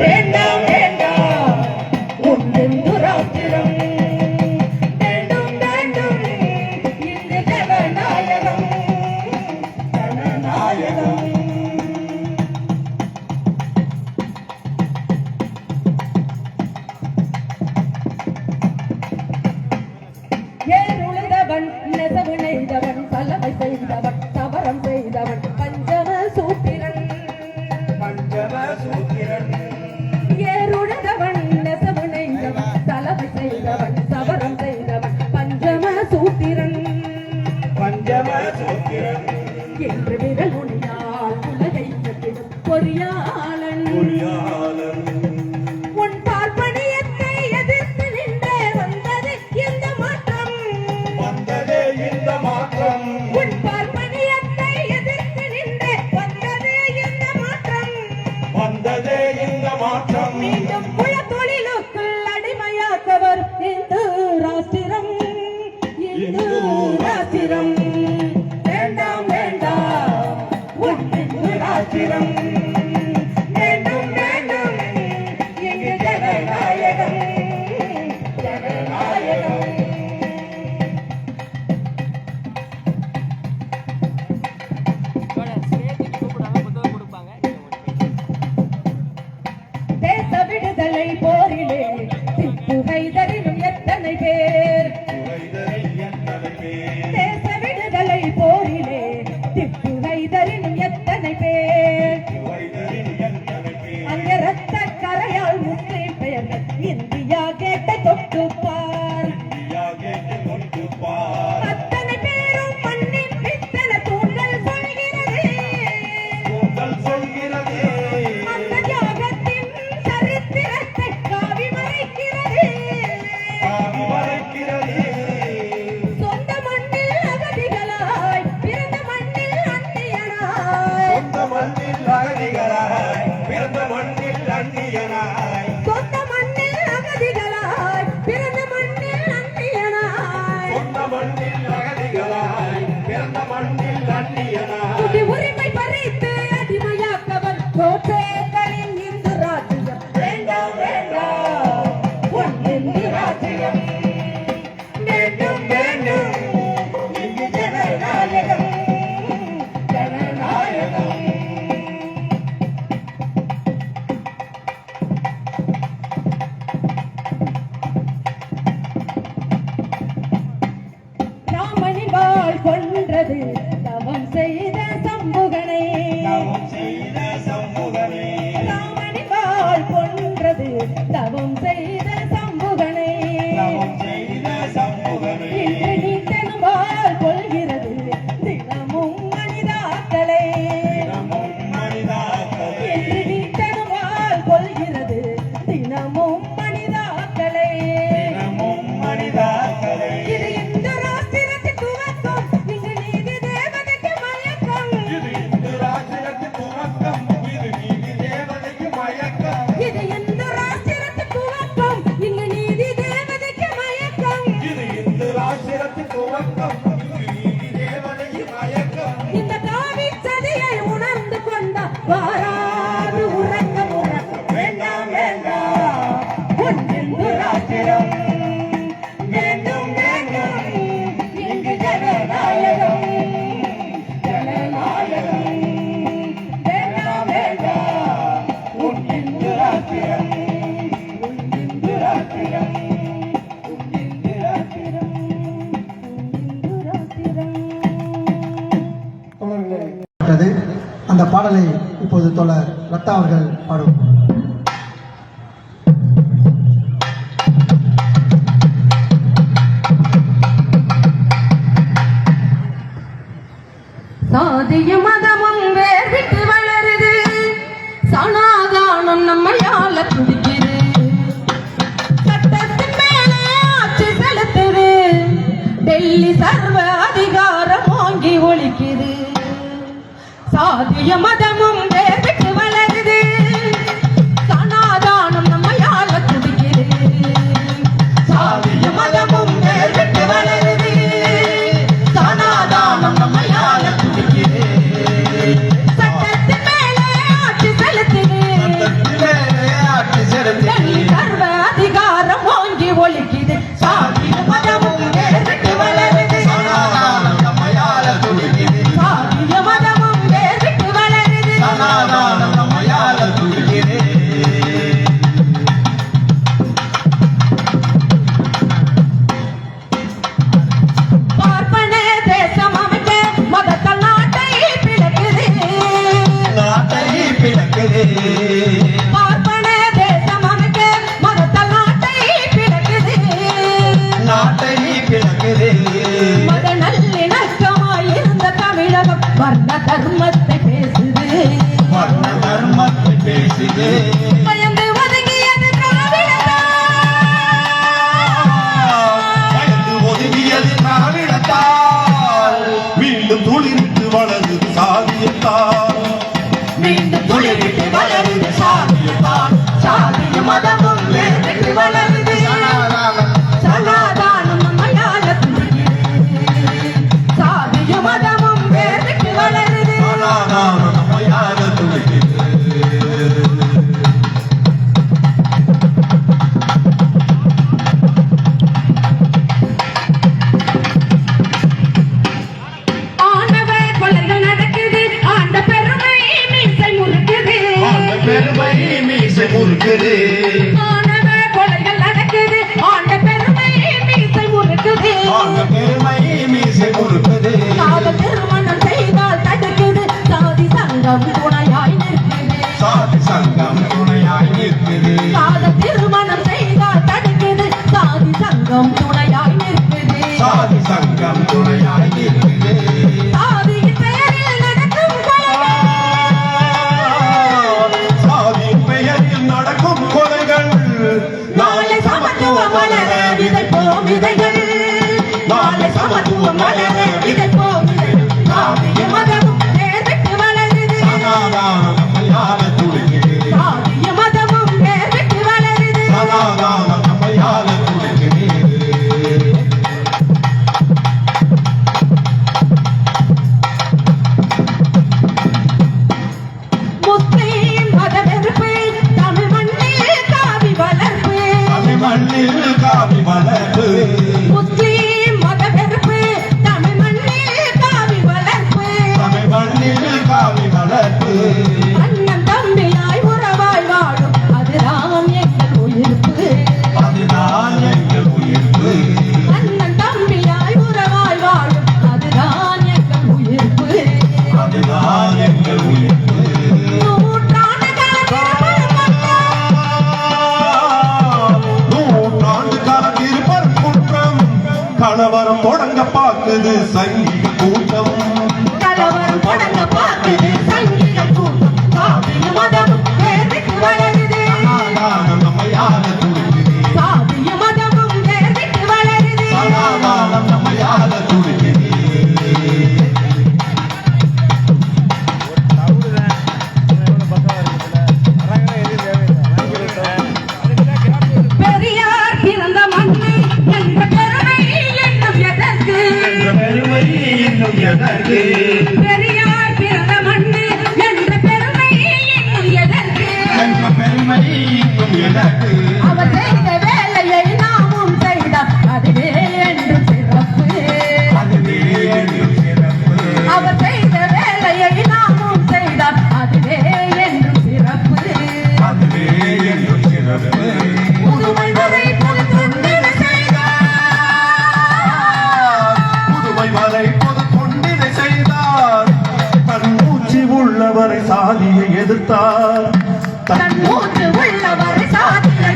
வேண்டாம் வேண்டாம் ஒன்று ராத்திரம் வேண்டும் வேண்டும் இந்த ஜனநாயகம் ஜனநாயகம். ஏழுழுதவன் நெசவு நெய்தவன் தலைமை செய்தவன் சவரம் செய்தவன் பஞ்சம சூத்திரன் ஏழுழுதவன் நெசவு நெய்தவன் தலைமை செய்தவன் சவரம் செய்தவன் பஞ்சம சூத்திரன் என்று விரல் நுனியால் உலகை கட்டிடும் பொறியாளன் உன் பார்ப்பனியத்தை எதிர்த்து நின்றே வந்தது இந்த மாற்றம் உன் பார்ப்பனியத்தை எதிர்த்து நின்றே வந்தது இந்த மாற்றம் மீண்டும் குல தொழிலுக்குள் அடிமையாக்கவர் இந்து ராஷ்டிரம் வேண்டாம் வேண்டாம் இந்து ராஷ்டிரம் வேண்டும் வேண்டும் இங்கு ஜனநாயகம் ஜனநாயகம். தேச விடுதலை போரிலே திப்பு ஹைதரினும் எத்தனை பேர் தேச விடுதலை போரிலே திப்பு ஹைதரினும் எத்தனை பேர் அங்கே ரத்த கரையால் முஸ்லிம் பெயர்கள் இந்தியா கேட்ட தொட்டுப்பார் அத்தனை பேரும் மண்ணின் பித்தள தூண்கள் சொல்கிறது அந்த தியாகத்தின் சரித்திரத்தை காவி மறைக்கிறது சொந்த மண்ணில் அகதிகளாய் பிறந்த மண்ணில் அந்நியனாய் சொந்த மண்ணில் அகதிகளாய் பிறந்த மண்ணில் அந்நியனாய் குடி உரிமை பறித்து அடிமையாக்கவர் கோட்டைகளின் இந்து ராஜ்யம் வேண்டாம் வேண்டாம் இந்து ராஜ்யம் வேண்டும் வேண்டும் இங்கு ஜனநாயகம் ஜனநாயகம். ராமனின் வாள் கொன்றது தவம் செய்த சம்புகனை ராமனின் வாள் கொன்றது தவம் செய்த சம்புகனை இன்று நீத்தனும் வாள் கொள்கிறது தினமும் மனிதாக்களை இன்று நீத்தனும் வாள் கொள்கிறது தினமும் மனிதாக்களை இது இந்து ராஷ்டிரத்தின் துவக்கம் இங்கு நீதி தேவதைக்கு மயக்கம் இது இந்து ராஷ்டிரத்தின் துவக்கம் இங்கு நீதி தேவதைக்கு மயக்கம் இந்த காவி சதியை உணர்ந்து கொண்ட வாராது உறக்கம் வேண்டாம் வேண்டாம் இந்து ராஷ்டிரம் வேண்டும் வேண்டும் இங்கு ஜனநாயகம் ஜனநாயகம். வேண்டாம் வேண்டாம் இந்து ராஷ்டிரம் இந்து ராஷ்டிரம் இந்து ராஷ்டிரம் இந்து ராஷ்டிரம். அந்த பாடலை இப்போது தோழர் ரத்தா அவர்கள் பாடுவார். சாதியும் மதமும் வேர்விட்டு வளருது சனாதானம் நம்மையால துடிக்குது சட்டத்தின் மேலே ஆட்சி செலுத்துது டெல்லி சர்வ அதிகாரம் வாங்கி ஒழிக்குது சாதிய மதமும் வேர்விட்டு வளருது சனாதானம் நம்மையால துடிக்குது சாதிய மதமும் வேர்விட்டு வளருது சனாதானம் நம்மையால துடிக்குது சட்டத்தின் மேலே ஆட்சி செலுத்துது தர்மத்தை பேசுது வர்ண தர்மத்தை பேசுது பயந்து ஒதுங்கியது திராவிடத்தால் பயந்து ஒதுங்கியது திராவிடத்தால் மீண்டும் துளிரிட்டு வளருது சாதியத்தால் மீண்டும் துளிரிட்டு வளருது சாதியத்தால் சாதிய மதமும் வேறு வளருது சனாதானம் நம்மையால துடிக்குது சாதிய மதமும் வேறு வளருது சனாதானம் நம்மையால துடிக்குது ஆண்டவ கொலைகள் நடக்குது ஆண்ட பெருமை மீசை முறுக்குது ஆண்ட பெருமை மீசை முறுக்குது ஆண்டவ கொலைகள் நடக்குது ஆண்ட பெருமை மீசை முறுக்குது ஆண்ட பெருமை மீசை முறுக்குது காதல் திருமணம் செய்தால் தடுக்குது சாதி சங்கம் துணையாய் நிற்குது சாதி சங்கம் துணையாய் நிற்குது காதல் திருமணம் செய்தால் தடுக்குது சாதி சங்கம் துணையாய் நிற்குது சாதி சங்கம் துணையாய் நிற்குது சாதியின் பெயரில் நடக்கும் கொலைகள் சாதியின் பெயரில் நடக்கும் கொலைகள் நாளை சமத்துவம் வளர விதைப்போம் விதைகள் நாளை சமத்துவம் வளர விதைப்போம் விதைகள் சாதிய மதமும் வேர்விட்டு வளருது சனாதானம் நம்மையால துடிக்குது சாதிய மதமும் வேர்விட்டு வளருது சனாதானம் நம்மையால துடிக்குது முஸ்லிம் மத வெறுப்பு தமிழ் மண்ணில் காவி வளர்ப்பு தமிழ் மண்ணில் காவி வளர்ப்பு முஸ்லிம் மத வெறுப்பு தமிழ் மண்ணில் காவி வளர்ப்பு தமிழ் மண்ணில் காவி வளர்ப்பு அண்ணன் தம்பியாய் உறவாய் வாழும் அதுதான் எங்கள் உயிர்ப்பு அதுதான் எங்கள் உயிர்ப்பு அண்ணன் தம்பியாய் உறவாய் வாழும் அதுதான் எங்கள் உயிர்ப்பு அதுதான் எங்கள் உயிர்ப்பு நூற்றாண்டு நூற்றாண்டு கால திருப்பர் குற்றம் கலவரம் தொடங்க பார்க்குது சங்கிக கூட்டம் கலவரம் தொடங்க பார்க்குது சங்கிக கூட்டம் சாதிய மதமும் வேர்விட்டு வளருது சனாதானம் நம்மையால துடிக்குது சாதிய மதமும் வேர்விட்டு வளருது சனாதானம் நம்மையால துடிக்குது பெரியார் பிறந்த மண்ணு என்ற பெருமை என்னும் எதற்கு பெருமை இன்னும் எதற்கு பெரியார் பிறந்த மண்ணு என்ற பெருமை இன்னும் எதற்கு என்ற பெருமை இன்னும் எதற்கு அவர் செய்த வேலையை நாமும் செய்தால் அதுவே என்று சிறப்பு அதுவே என்றும் சிறப்பு அவர் செய்த வேலையை நாமும் செய்தால் அதுவே என்று சிறப்பு அதுவே என்றும் சிறப்பு புதுமை வரை புது தொண்டினை செய்தார் புதுமை வரை பொது கொண்டினை செய்தார் தன் மூச்சு உள்ளவரை சாதியை எதிர்த்தார் தன் மூச்சு உள்ளவரை சாதிய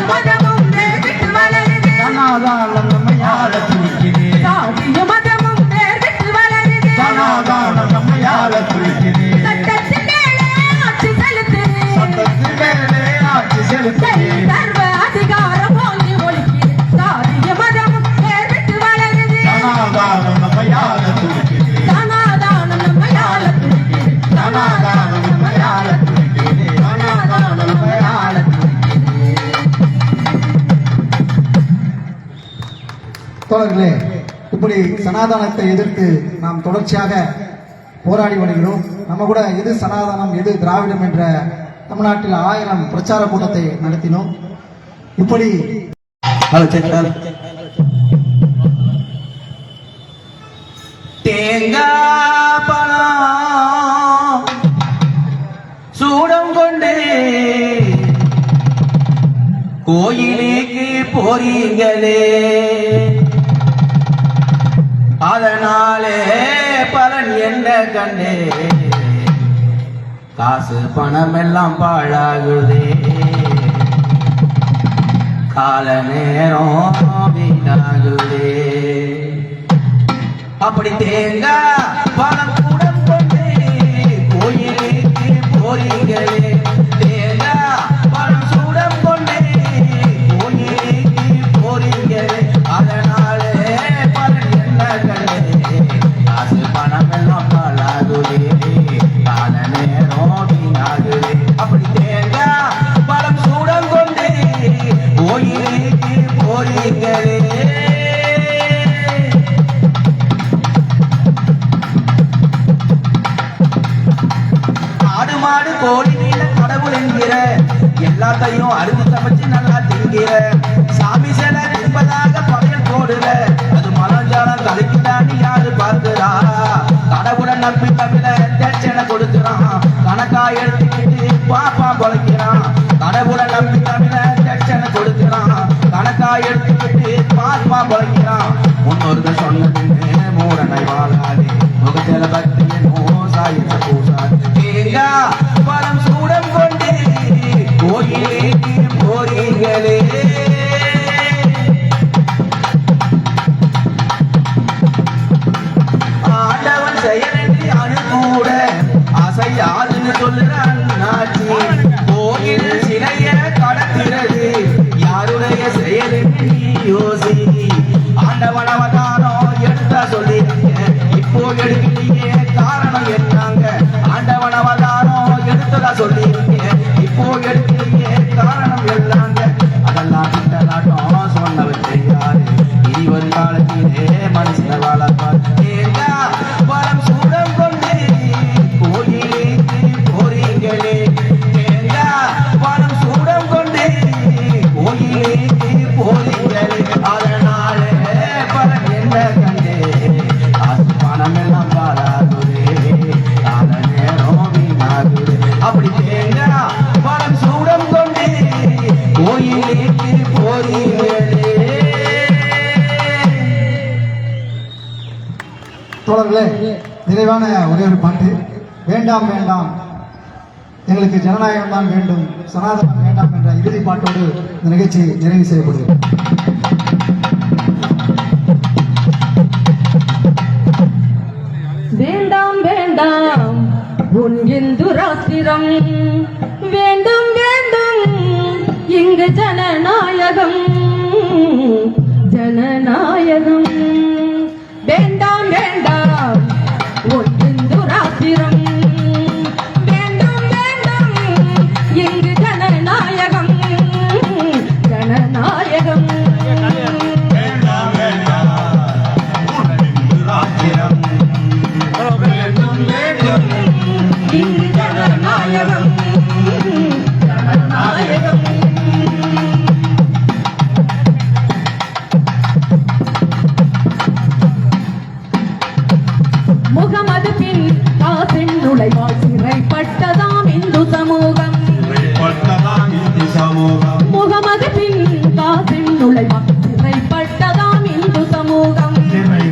மதமும் வேர்விட்டு வளருது சனாதானம் நம்மையால துடிக்குது சாதிய மதமும் வேர்விட்டு வளருது சனாதானம் நம்மையால துடிக்குது சட்டத்தின் மேலே ஆட்சி செலுத்துது சட்டத்தின் மேலே ஆட்சி செலுத்துது சர்வ அதிகாரம் ஓங்கி ஒலிக்குது சாதிய மதமும் வேர்விட்டு வளருது சனாதானம் நம்மையால துடிக்குது சனாதானம் நம்மையால துடிக்குது சனாதானம் நம்மையால துடிக்குது சனாதானம் நம்மையால துடிக்குது தோழர்களே, இப்படி சனாதனத்தை எதிர்த்து நாம் தொடர்ச்சியாக போராடி வருகிறோம். நம்ம கூட எது சனாதனம் எது திராவிடம் என்ற தமிழ்நாட்டில் 1000 பிரச்சார கூட்டத்தை நடத்தினோம். இப்படி தேங்காய் பழம் சூடம் கொண்டு கோயிலுக்கு போறீங்களே, அதனாலே பலன் என்ன கண்டே, காசு பணம் எல்லாம் பாழாகுதே, கால நேரம் வீணாகுதே. அப்படி தேங்காய் பழம் கூட நம்பி தமிழ தட்சணை கொடுக்கிறான் கணக்கா எடுத்துக்கிட்டு பாப்பா பொழைக்கிறான் கடவுளை நம்பி தமிழ தட்சணை கொடுக்கிறான் கணக்கா எடுத்துக்கிட்டு பாப்பா பொழைக்கிறான் முன்னோர்கள் சொன்னதுன்னு மூடனை வாழாது முகத்தில பக்தி சாயித்த பூசாது தேங்கா பலம் சூடம் கொண்டு கோயிலேக்கு போறீங்களே ஆண்டவன் செயலென்று அணுகூட அசையாதுன்னு சொல்லுற அண்ணாச்சி கோயில் சிலைய கடக்கிறது யாருடைய செயல் என்று நீ யோசி ஆண்டவன் அவதாரம் எடுத்தா சொல்லிருக்க இப்போ எடுக்கலையே காரணம் என்னங்க ஆண்டவன் அவதாரம் எடுத்ததா சொல்லிருக்க இப்போ எடுக்கலையே காரணம் எல்லாங்க அதெல்லாம் கிட்டலாட்டம் சொன்னவர் தெரியாது இனி ஒரு காலத்திலே மனுஷன வாழப்பார் ஏங்க பலம் சூடம் கொண்டு கோயிலுக்கு போறீங்களே ஏங்க பலம் சூடம் கொண்டு கோயிலுக்கு போறீங்களே அதனால பலம் என்ன கண்டே காசு பணம் எல்லாம் பாராதுரே கால நேரம் வீணாகுது அப்படி தேங்க பலம் சூடம் கொண்டு கோயிலுக்கு போறீங்களே. தோழர்களே, நிறைவான ஒரே ஒரு பாட்டு. வேண்டாம் வேண்டாம் எங்களுக்கு ஜனநாயகம் தான் வேண்டும், சனாதனம் வேண்டாம் என்ற இறுதி பாட்டோடு இந்த நிகழ்ச்சி நிறைவு செய்யப்படுகிறது. வேண்டாம் வேண்டாம் உன் இந்து ராஷ்டிரம் வேண்டும் வேண்டும் இங்கு ஜனநாயகம் ஜனநாயகம் வேண்டாம் வேண்டாம் உன் இந்து ராஷ்டிரம் வேண்டும் வேண்டும் இங்கு ஜனநாயகம் ஜனநாயகம் வேண்டாம் வேண்டாம் உனது ராஜ்யம் வேண்டும் வேண்டும் இங்கு ஜனநாயகம் ஜனநாயகம் முகமது பின் காசின் நுழைவால் சிறைப்பட்டதாம் இந்து சமூகம் பட்டதாம் இந்து சமூகம் முகமது பின் காசின் நுழைவால் சிறைப்பட்டதாம் இந்து சமூகம்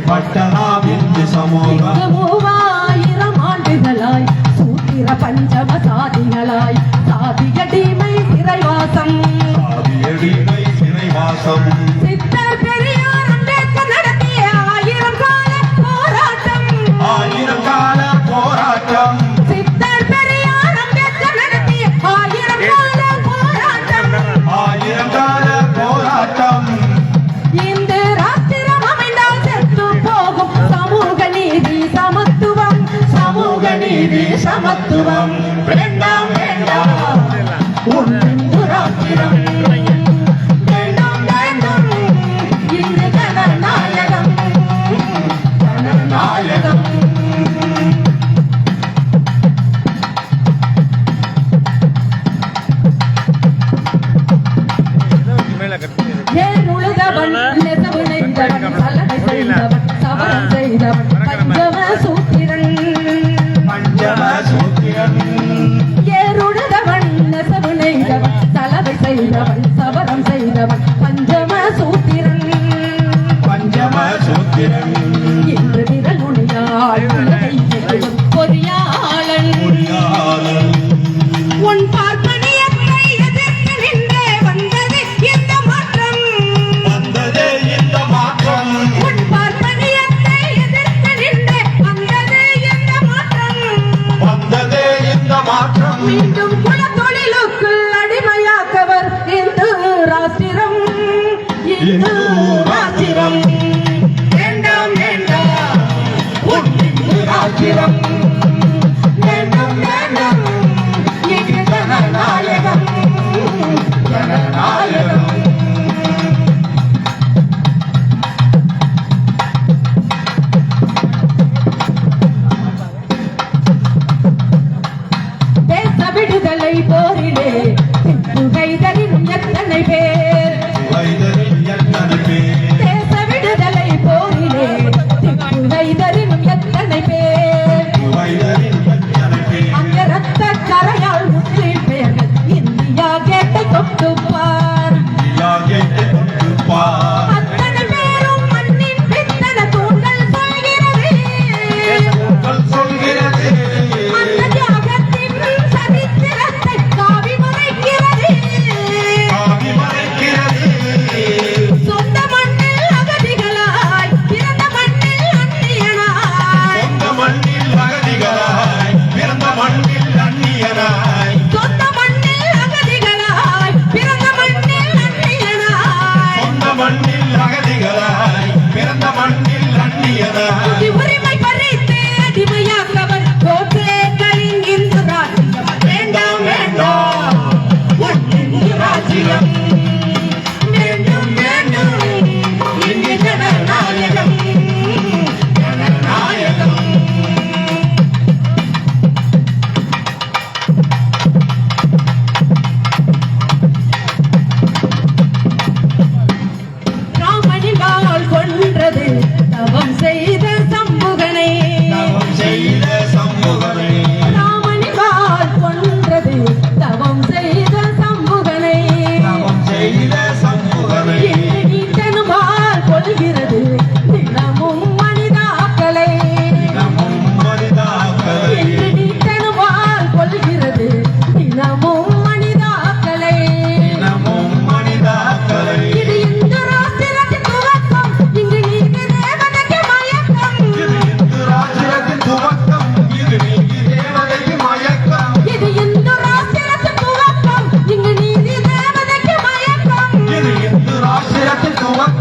பட்டதாம் இந்து சமூகம் இங்கு 3000 ஆண்டுகளாய் சூத்திர பஞ்சம சாதிகளாய் சாதியடிமை சிறைவாசம் சாதியடிமை சிறைவாசம் சித்தர் பெரியார் அம்பேத்கர் நடத்திய 1000 கால போராட்டம் 1000 கால போராட்டம் சித்தர் பெரியார் அம்பேத்கர் நடத்திய 1000 கால போராட்டம் 1000 கால போராட்டம் இந்த ராஷ்டிரம் அமைந்தால் செத்து போகும் சமூக நீதி சமத்துவம் சமூக நீதி சமத்துவம் வேண்டாம் வேண்டாம் உன் இந்து ராஷ்டிரம் வேண்டும் வேண்டும் இங்கு ஜனநாயகம் ஜனநாயகம் ஏழுழுதவன் நெசவு நெய்தவன் சலகை செய்தவன் சவரம் செய்தவன் பஞ்சம சூத்திரன் பஞ்சம சூத்திரன் ஏழுழுதவன் நெசவு நெய்தவன் சலகை செய்தவன் சவரம் செய்தவன் பஞ்சம சூத்திரன் பஞ்சம சூத்திரன் இன்று விரல் நுனியால் உலகை எதிரும் பொறியாளன் பொறியாளன் உன் பார்ப்பனியத்தை எதிர்த்து நின்றே வந்தது இந்த மாற்றம் வந்ததே இந்த மாற்றம் உன் பார்ப்பனியத்தை எதிர்த்து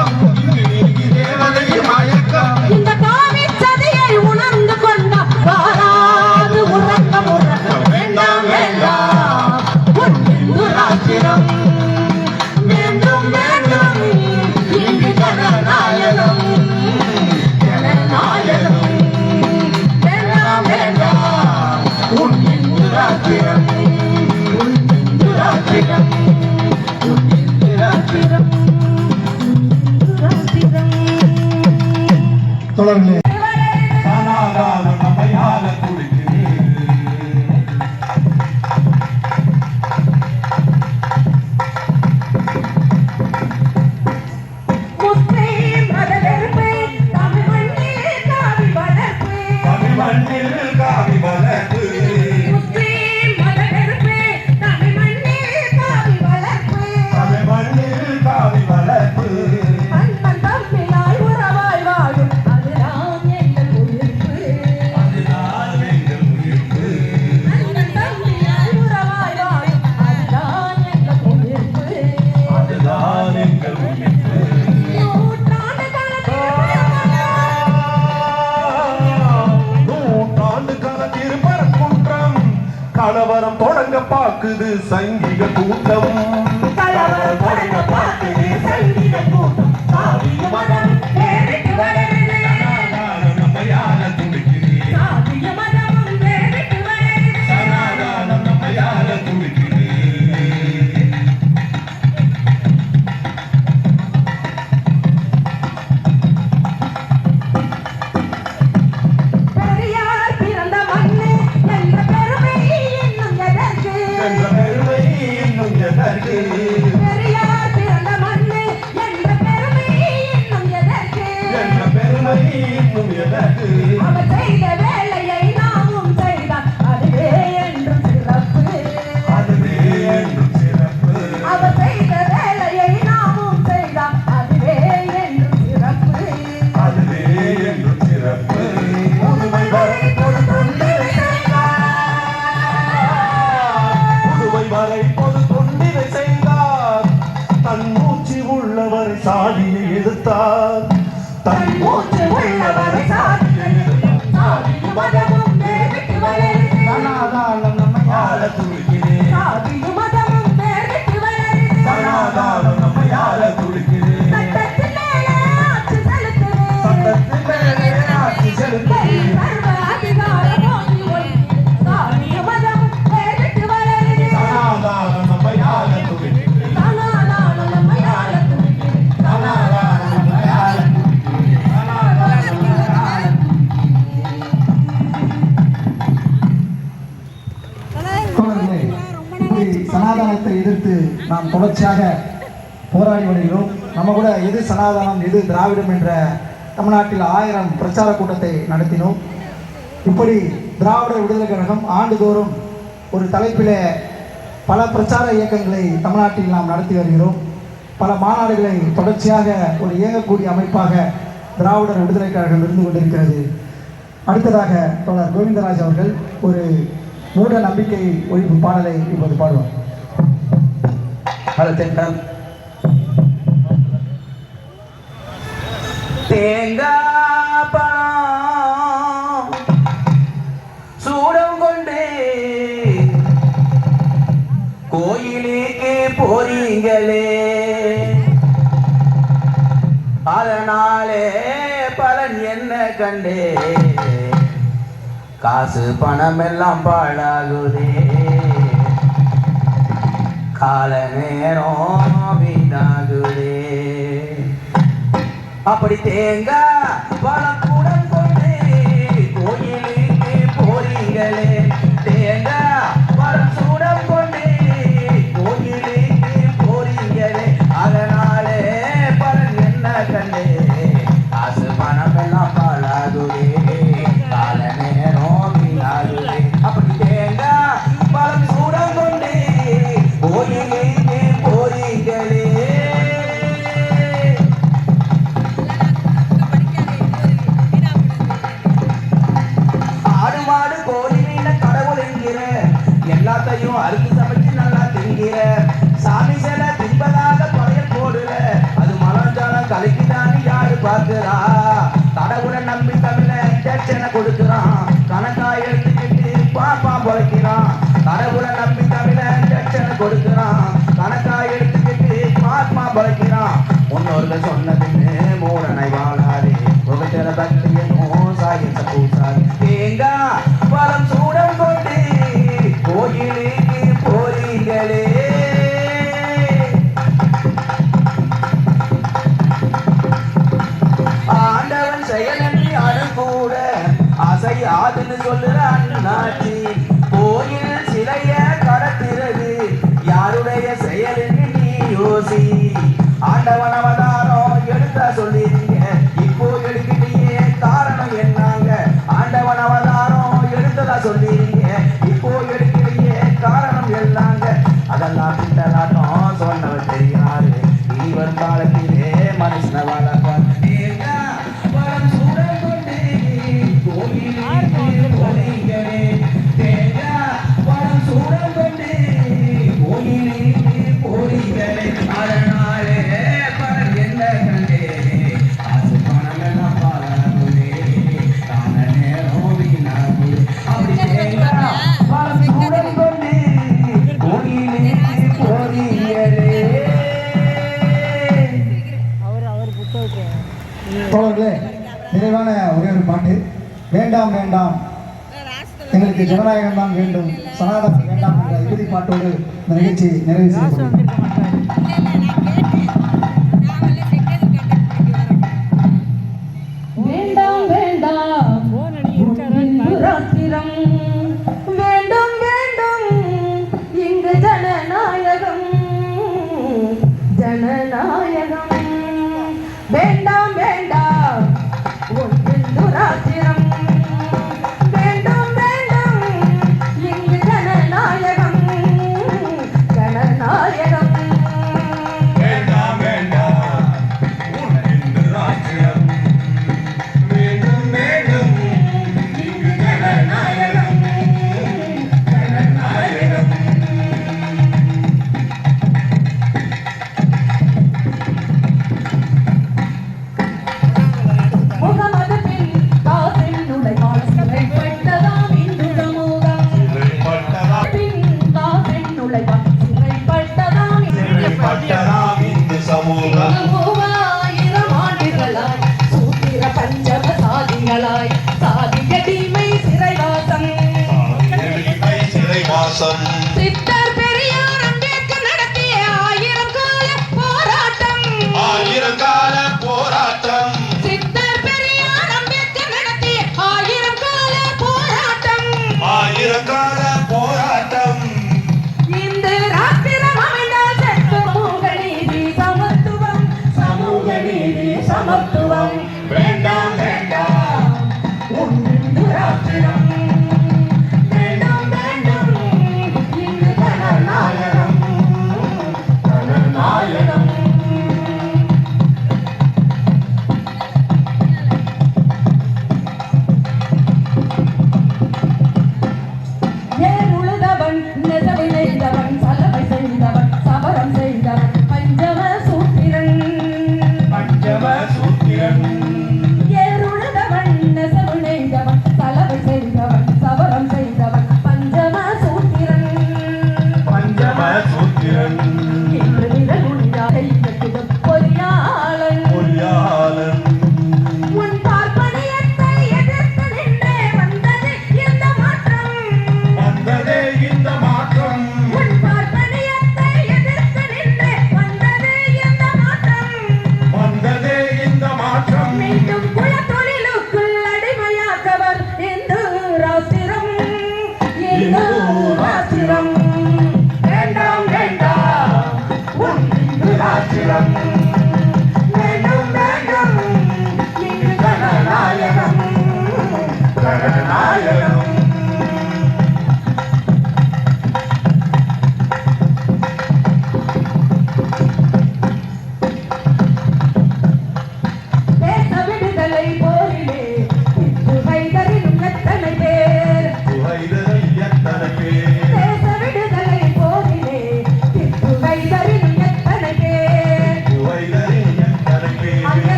மயக்கம் இங்கு நீதி தேவதைக்கு மயக்கம் இந்த காவி சதியை உணர்ந்து கொண்ட வாராது உறக்கம் உறக்கம் வேண்டாம் வேண்டாம் உன் இந்து ராஜ்யம் வேண்டும் வேண்டும் இங்கு ஜனநாயகம் ஜனநாயகம் வேண்டாம் வேண்டாம் உன் இந்து ராஜ்யம் உன் இந்து ராஜ்யம் உன் இந்து ராஜ்யம் தொடர்ந்து சனாதானம் நம்மையால துடிக்குது முஸ்லிம் மதவெறுப்பை தமிழ் மண்ணில் காவி வளர்ப்பு தமிழ் மண்ணில் காவி வளர்ப்பு முஸ்லிம் மதவெறுப்பை தமிழ் மண்ணில் காவி வளர்ப்பு தமிழ் மண்ணில் காவி வளர்ப்பு அண்ணன் தம்பியாய் உறவாய் வாழும் அதுதான் எங்கள் உயிர்ப்பு அதுதான் எங்கள் உயிர்ப்பு அண்ணன் தம்பியாய் உறவாய் வாழும் அதுதான் எங்கள் உயிர்ப்பு அதுதான் எங்கள் உயிர்ப்பு நூற்றாண்டு நூற்றாண்டு கால திருப்பரங்குன்றம் கலவரம் தொடங்க பாக்குது சங்கிக கூட்டம் கலவரம் தொடங்க பார்க்குது சங்கீத கூட்டம் சாதிய மதம் வேறிட்டு வளருது சனாதானம் நம்மையால துடிக்குது சாதிய மதமும் வேறிட்டு வளருது சனாதானம் நம்மையால துடிக்குது பெரியார் பிறந்த மண்ணு என்ற பெருமை இன்னும் எதற்கு என்ற பெருமை இன்னும் எதற்கு பெரியார் பிறந்த மண்ணு என்ற பெருமை இன்னும் எதற்கு என்ற பெருமை இன்னும் எதற்கு அவர் செய்த வேலையை நாமும் செய்தால் அதுவே என்றும் சிறப்பு அதுவே என்றும் சிறப்பு அவர் செய்த வேலையை நாமும் செய்தால் அதுவே என்றும் சிறப்பு அதுவே என்றும் சிறப்பு புதுமை வரை பொது தொண்டினை புதுமை வரை பொது தொண்டினை செய்தார் தன் மூச்சு உள்ளவரை சாதியை எதிர்த்தார் தன் மூச்சு உள்ளவரை சாதியை எதிர்த்தார் சாதியும் மதமும் வேறிட்டு வளருது சனாதானம் நம்மையால துடிக்கிறேன் சாதியும் மதமும் வேறிட்டு வளருது சனாதானம் நம்மையால துடிக்கிறேன் சட்டத்தின் மேலே ஆட்சி செலுத்துது சட்டத்தின் மேலே ஆட்சி செலுத்தி சர்வ அதிகார போட்டி ஒழிக்குது சாதியும் மதமும் வேறிட்டு வளருது சனாதானம் நம்மையால துடிக்கிறேன் சனாதானம் நம்மையால துடிக்குது சனாதானம் நம்மையால துடிக்கிறேன் சனாதானம் நம்மையால தொடர்ந்து இப்படி சனாதனத்தை எதிர்த்து நாம் தொடர்ச்சியாக போராடி வருகிறோம். நம்ம கூட எது சனாதனம் எது திராவிடம் என்ற தமிழ்நாட்டில் 1000 பிரச்சார கூட்டத்தை நடத்தினோம். இப்படி திராவிட விடுதலை கழகம் ஆண்டுதோறும் ஒரு தலைப்பில் பல பிரச்சார இயக்கங்களை தமிழ்நாட்டில் நாம் நடத்தி வருகிறோம். பல மாநாடுகளை தொடர்ச்சியாக ஒரு இயங்கக்கூடிய அமைப்பாக திராவிடர் விடுதலை கழகம் இருந்து கொண்டிருக்கிறது. அடுத்ததாக தோழர் கோவிந்தராஜ் அவர்கள் ஒரு மூட நம்பிக்கை ஒழிப்பு பாடலை இப்போது பாடுவார். தென்றல் தேங்காய் பழம் சூடம் கொண்டு கோயிலுக்கு போறீங்களே அதனாலே பலன் என்ன கண்டே காசு பணம் எல்லாம் பாழாகுதே கால நேரம் வீணாகுதே அப்படி தேங்காய் பழக்கூடம் கொண்டு கோயிலுக்கு போறீங்களே தேங்காய் பழம் சூடம் கொண்டு கோயிலுக்கு போறீங்களே அதனாலே பலன் என்ன கண்டே காசு பணம் எல்லாம் பாழாகுதே கால நேரம் வீணாகுதே அப்படி தேங்காய் பழம் சூடம் கொண்டு கோயிலுக்கு போறீங்களே ஆடு மாடு கோழி மீன கடவுள் என்கிற எல்லாத்தையும் அறுத்து சமைச்சு நல்லா திங்கிற சாமி சிலை தின்பதாக படையல் போடுற அது மலஞ்சாலம் கலைக்கு இருக்குதான்னு யாரு பார்க்கிறா கடவுளை நம்பி தமிழ தட்சணை கொடுக்கிறான் கணக்கா எடுத்துக்கிட்டு பாப்பா பொழைக்கிறான் கடவுளை நம்பி தமிழ தட்சணை கொடுக்கிறான் கணக்கா எடுத்துக்கிட்டு பாப்பா பொழைக்கிறான் முன்னோர்கள் சொன்னதுன்னு மூடனை வாழாதே புகழ்கிற பக்தியனும் சாயந்த பூசாது தேங்கா பலம் சூடம் கொண்டு கோயிலுக்கு போறீங்களே ஆண்டவன் செயலன்றி அணுகூட அசையாதுன்னு சொல்லுற அண்ணாச்சி கோயில் சிலைய கடத்துறது யாருடைய செயல் என்று நீ யோசி ஆண்டவன் அவதாரம் எடுத்தா சொல்லிருங்க இப்போ எடுக்கிட்டே காரணம் என்னங்க ஆண்டவன் அவதாரம் எடுத்ததா சொல்லிருங்க இப்போ எடுக்கிட்டே காரணம் எல்லாங்க அதெல்லாம் பின்னலாட்டம் சொன்னவர் தெரியாது இனி வரும் காலத்திலே மனுஷன வளர்ப்பார் தோழர்களே, நிறைவான ஒரே ஒரு பாட்டு. வேண்டாம் வேண்டாம் எங்களுக்கு ஜனநாயகம் தான் வேண்டும், சனாதனம் வேண்டாம் என்ற இறுதி பாட்டோடு இந்த நிகழ்ச்சி நிறைவு செய்யப்படுகிறது. வேண்டாம் வேண்டாம் ராத்திரம் வேண்டும் வேண்டும் இங்கு ஜனநாயகம் ஜனநாயகம் வேண்டாம் வேண்டாம் ஒன்று ராத்திரம் வேண்டும் வேண்டும் இங்கு ஜனநாயகம் ஜனநாயகம் வேண்டாம் வேண்டாம் உனக்கு ராஜ்யம் வேண்டும் வேண்டும் இங்கு ஜனநாயகம் ஜனநாயகம் முகமது பின் காசிம் உடைவாள் சிறைப்பட்டதாம் இந்து சமூகம் பின் காசிம் உடைவாள் சிறைப்பட்டதாம் பட்டதாம் இந்து சமூகம் 3000 ஆண்டுகளாய் சூத்திர பஞ்சம சாதிகளாய் சாதியடிமை சிறைவாசம் சிறைவாசம் சித்தர் பெரியார் அம்பேத்கர் நடத்திய 1000 கால போராட்டம் ஆயிரங்கால போராட்டம் சித்தர் பெரியார் அம்பேத்கர் நடத்திய 1000 கால போராட்டம் ஆயிரங்கால போராட்டம் இந்த ராத்திரம் அமைந்தால் சமூக நீதி சமத்துவம் சமூக நீதி சமத்துவம் வேண்டாம் வேண்டாம் ஒன்று ராத்திரம் வேண்டும் வேண்டும் இங்கு ஜனநாயகம் ஜனநாயகம் ஏன் உழுதவன் நெசவு நெய்தவன் சலவை செய்தவன் சபரம் செய்தவன் பஞ்சம சூத்திரன் பஞ்சம சூத்திரன் ஏன் உழுதவன் நெசவு நெய்தவன் சலவை செய்தவன்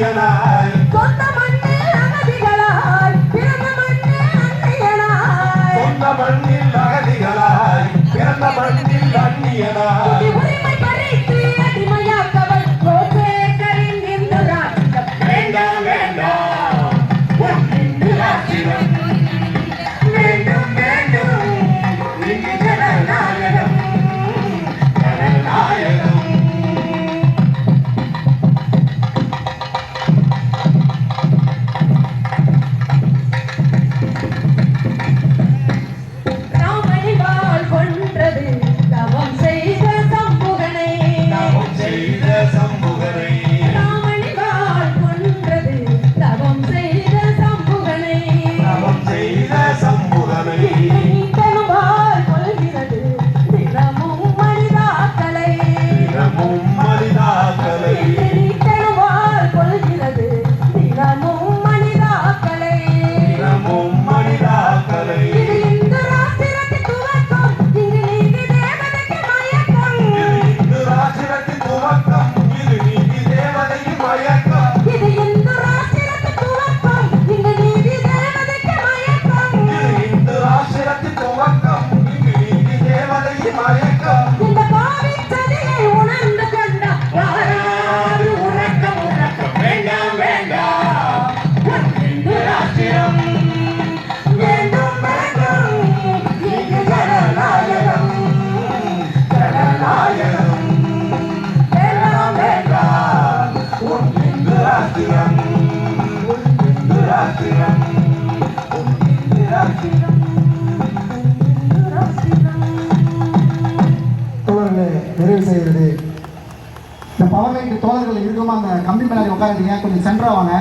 அந்நியனாய் சொந்த மண்ணில் அகதிகளாய் பிறந்த மண்ணில் அந்நியனாய் சொந்த மண்ணில் அகதிகளாய் பிறந்த மண்ணில் அந்நியனாய் உரிமை பறித்து அடிமையாக்கவள் கோசேக்கரின் இந்து ராஜ்யம் வேண்டாம் வேண்டாம் உன் இந்து ராஜ்யம் வேண்டும் வேண்டும் இங்கு ஜனநாயகம் ஜனநாயகம் ராமனை வாள் கொன்றது தவம் செய்த சம்புகனை தவம் செய்த சம்புகனை ராமனை வாள் கொன்றது தவம் செய்த சம்புகனை தவம் செய்த சம்புகனை நீட்டனுவாள் கொள்கிறது தினமும் மனிதாக்களை தினமும் மனிதாக்களை நீட்டனுவாள் கொள்கிறது தினமும் மனிதாக்களை தினமும் மனிதாக்களை இது இந்து ராஷ்டிரத்தின் துவக்கம் இங்கு நீதி தேவதைக்கு மயக்கம் இது இந்து ராஜ்யத்தின் துவக்கம் இது நீதி தேவதையின் மயக்கம் இது இந்து ராஷ்டிரத்தின் துவக்கம் இங்கு நீதி தேவதைக்கு மயக்கம் இது இந்து ராஜ்யத்தின் துவக்கம் இங்கு நீதி தேவதையின் மயக்கம் இந்த பாவிச் சதியை உணர்ந்து கொண்ட யாராவது உறக்கம் உறக்கம் வேண்டாம் வேண்டாம் உன் இந்து ராஜ்யம் வேண்டும் வேண்டும் இங்கு ஜனநாயகம் ஜனநாயகம் வேண்டாம் வேண்டாம் உன் இந்து ராஜ்யம் உன் இந்து ராஜ்யம் உன் இந்து ராஜ்யம் தோழர்களே நிறைவு செய்கிறது இந்த பவர் லைட் தோழர்கள் இருக்குமா அந்த கம்பி மேலே உட்காருங்க, கொஞ்சம் சென்டரா வாங்க.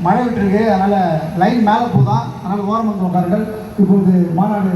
மழை விட்டுருக்கு, அதனால லைன் மேலே போதான், அதனால ஓரம் வந்து உட்காருங்கள். இப்பொழுது மாநாடு